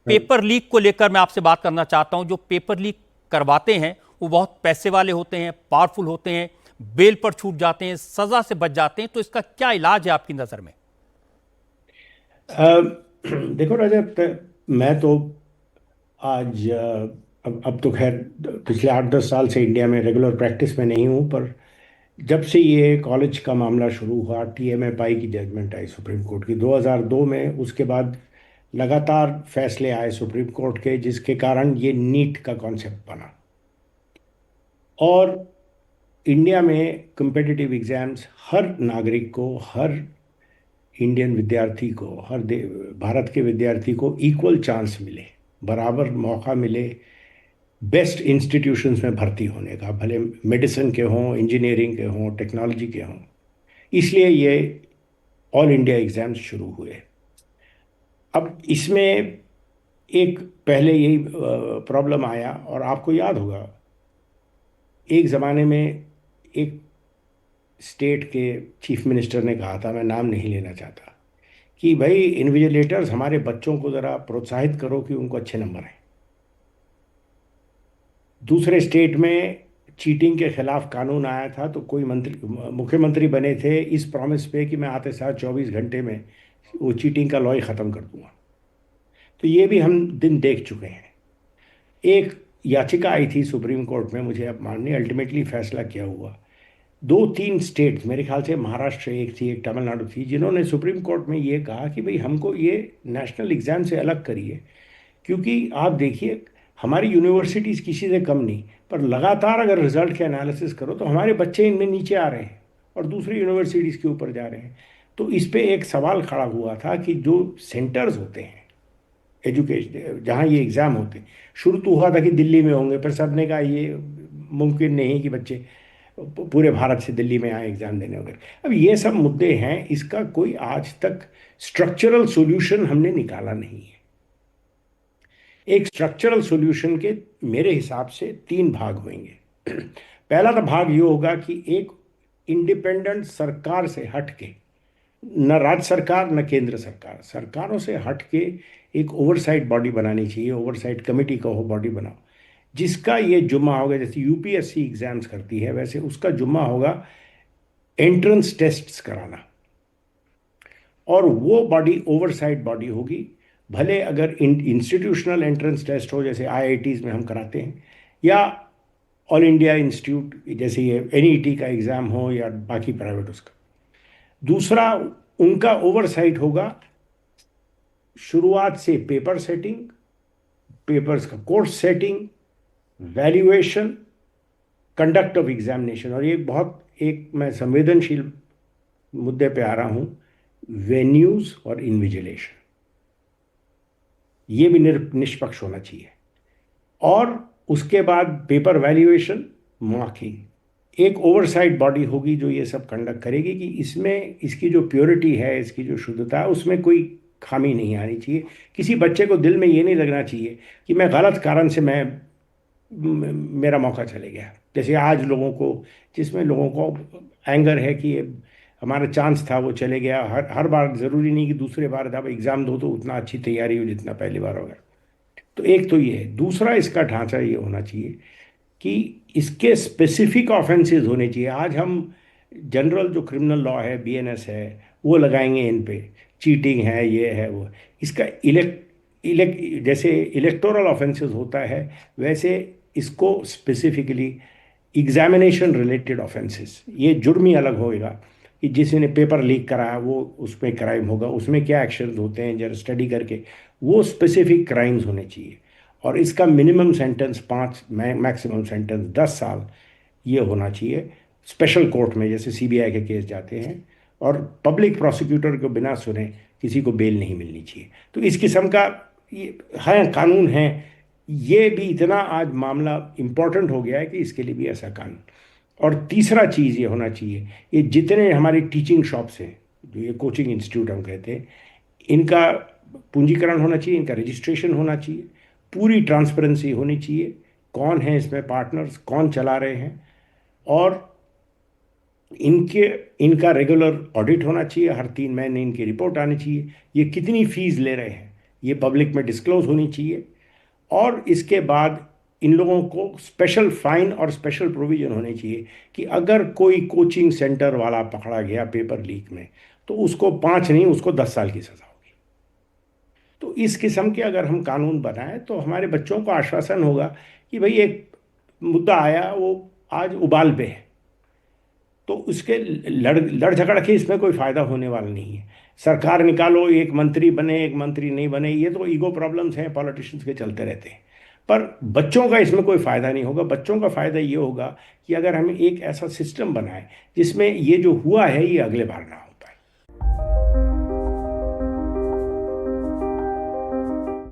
Paper leak को लेकर मैं आपसे बात करना चाहता हूं। जो पेपर लीक करवाते हैं वो बहुत पैसे वाले होते हैं, पावरफुल होते हैं, बेल पर छूट जाते हैं, सजा से बच जाते हैं। तो इसका क्या इलाज है आपकी नजर में? देखो रजत, मैं तो आज अब तो खैर पिछले 8-10 साल से इंडिया में रेगुलर प्रैक्टिस में नहीं हूँ, पर जब से ये कॉलेज का मामला शुरू हुआ, टीएमए पाई की जजमेंट आई सुप्रीम कोर्ट की 2002 में, उसके बाद लगातार फैसले आए सुप्रीम कोर्ट के, जिसके कारण ये नीट का कॉन्सेप्ट बना। और इंडिया में competitive एग्जाम्स हर नागरिक को, हर इंडियन विद्यार्थी को, भारत के विद्यार्थी को इक्वल चांस मिले, बराबर मौका मिले बेस्ट इंस्टीट्यूशंस में भर्ती होने का, भले मेडिसिन के हों, इंजीनियरिंग के हों, टेक्नोलॉजी के हों। इसलिए ये ऑल इंडिया एग्जाम्स शुरू हुए। अब इसमें एक पहले यही प्रॉब्लम आया, और आपको याद होगा एक ज़माने में एक स्टेट के चीफ मिनिस्टर ने कहा था, मैं नाम नहीं लेना चाहता, कि भाई इन्विजिलेटर्स हमारे बच्चों को ज़रा प्रोत्साहित करो कि उनको अच्छे नंबर आए। दूसरे स्टेट में चीटिंग के खिलाफ कानून आया था, तो कोई मुख्यमंत्री बने थे इस प्रॉमिस पे कि मैं आते साल 24 घंटे में वो चीटिंग का लॉ ही ख़त्म कर दूंगा। तो ये भी हम दिन देख चुके हैं। एक याचिका आई थी सुप्रीम कोर्ट में, मुझे अब माननी, अल्टीमेटली फैसला क्या हुआ, 2-3 स्टेट, मेरे ख्याल से महाराष्ट्र एक थी, एक तमिलनाडु थी, जिन्होंने सुप्रीम कोर्ट में ये कहा कि भाई हमको ये नेशनल एग्जाम से अलग करिए। क्योंकि आप देखिए, हमारी यूनिवर्सिटीज़ किसी से कम नहीं, पर लगातार अगर रिजल्ट के एनालिसिस करो तो हमारे बच्चे इनमें नीचे आ रहे हैं और दूसरी यूनिवर्सिटीज़ के ऊपर जा रहे हैं। तो इस पे एक सवाल खड़ा हुआ था कि जो सेंटर्स होते हैं एजुकेशन, जहाँ ये एग्ज़ाम होते हैं, शुरू तो हुआ था कि दिल्ली में होंगे, पर सब ने कहा ये मुमकिन नहीं कि बच्चे पूरे भारत से दिल्ली में आए एग्ज़ाम देने वगैरह। अब ये सब मुद्दे हैं, इसका कोई आज तक स्ट्रक्चरल सॉल्यूशन हमने निकाला नहीं है। एक स्ट्रक्चरल सॉल्यूशन के मेरे हिसाब से 3 भाग होंगे। पहला तो भाग ये होगा कि एक इंडिपेंडेंट सरकार से हट के, न राज्य सरकार न केंद्र सरकार, सरकारों से हट के एक ओवरसाइट बॉडी बनानी चाहिए, ओवरसाइट कमेटी का हो बॉडी बनाओ, जिसका ये जुम्मा होगा, जैसे यूपीएससी एग्जाम्स करती है वैसे उसका जुम्मा होगा एंट्रेंस टेस्ट्स कराना। और वो बॉडी ओवरसाइट बॉडी होगी, भले अगर इंस्टीट्यूशनल एंट्रेंस टेस्ट हो जैसे आईआईटीज में हम कराते हैं, या ऑल इंडिया इंस्टीट्यूट जैसे ये एनईटी का एग्ज़ाम हो, या बाकी प्राइवेट उसका। दूसरा, उनका ओवरसाइट होगा शुरुआत से पेपर सेटिंग, पेपर्स का course setting, valuation, conduct of examination, और ये बहुत एक मैं संवेदनशील मुद्दे पे आ रहा हूं, वेन्यूज और इन्विजिलेशन, ये भी निष्पक्ष होना चाहिए। और उसके बाद पेपर वैल्यूएशन, मार्किंग, एक ओवरसाइट बॉडी होगी जो ये सब कंडक्ट करेगी कि इसमें इसकी जो प्योरिटी है, इसकी जो शुद्धता है, उसमें कोई खामी नहीं आनी चाहिए। किसी बच्चे को दिल में ये नहीं लगना चाहिए कि मैं गलत कारण से मेरा मौका चले गया। जैसे आज लोगों को, जिसमें लोगों को एंगर है कि ये हमारा चांस था वो चले गया, हर हर बार ज़रूरी नहीं कि दूसरे बार जब एग्ज़ाम दो तो उतना अच्छी तैयारी हो जितना पहली बार होगा। तो एक तो ये है। दूसरा, इसका ढांचा ये होना चाहिए कि इसके स्पेसिफिक ऑफेंसेस होने चाहिए। आज हम जनरल जो क्रिमिनल लॉ है, बीएनएस है, वो लगाएंगे इन पे, चीटिंग है, ये है वो। इसका जैसे इलेक्टोरल ऑफेंसेस होता है, वैसे इसको स्पेसिफिकली एग्जामिनेशन रिलेटेड ऑफेंसेस, ये जुर्म ही अलग होएगा कि जिसने पेपर लीक कराया वो, उसमें क्राइम होगा, उसमें क्या एक्शंस होते हैं जरा स्टडी करके, वो स्पेसिफिक क्राइम्स होने चाहिए। और इसका मिनिमम सेंटेंस 5, मैक्सिमम सेंटेंस 10 साल ये होना चाहिए। स्पेशल कोर्ट में जैसे सीबीआई के केस जाते हैं, और पब्लिक प्रोसिक्यूटर को बिना सुने किसी को बेल नहीं मिलनी चाहिए। तो इस किस्म का ये है कानून है। ये भी इतना आज मामला इम्पोर्टेंट हो गया है कि इसके लिए भी ऐसा कानून। और तीसरा चीज़ ये होना चाहिए, ये जितने हमारी टीचिंग शॉप्स हैं, जो ये कोचिंग इंस्टीट्यूट हम कहते हैं, इनका पूंजीकरण होना चाहिए, इनका रजिस्ट्रेशन होना चाहिए, पूरी ट्रांसपेरेंसी होनी चाहिए, कौन है इसमें पार्टनर्स, कौन चला रहे हैं, और इनके इनका रेगुलर ऑडिट होना चाहिए, हर 3 महीने इनकी रिपोर्ट आनी चाहिए, ये कितनी फीस ले रहे हैं ये पब्लिक में डिस्क्लोज होनी चाहिए। और इसके बाद इन लोगों को स्पेशल फाइन और स्पेशल प्रोविजन होने चाहिए कि अगर कोई कोचिंग सेंटर वाला पकड़ा गया पेपर लीक में, तो उसको 5 नहीं, उसको 10 साल की सजा होगी। तो इस किस्म के अगर हम कानून बनाएं तो हमारे बच्चों को आश्वासन होगा कि भाई एक मुद्दा आया, वो आज उबाल पे है, तो उसके लड़ झगड़ के इसमें कोई फायदा होने वाला नहीं है। सरकार निकालो, एक मंत्री बने एक मंत्री नहीं बने, ये तो ईगो प्रॉब्लम्स हैं पॉलिटिशियंस के, चलते रहते हैं। पर बच्चों का इसमें कोई फायदा नहीं होगा। बच्चों का फायदा ये होगा कि अगर हम एक ऐसा सिस्टम बनाएं जिसमें ये जो हुआ है ये अगले बार ना हो।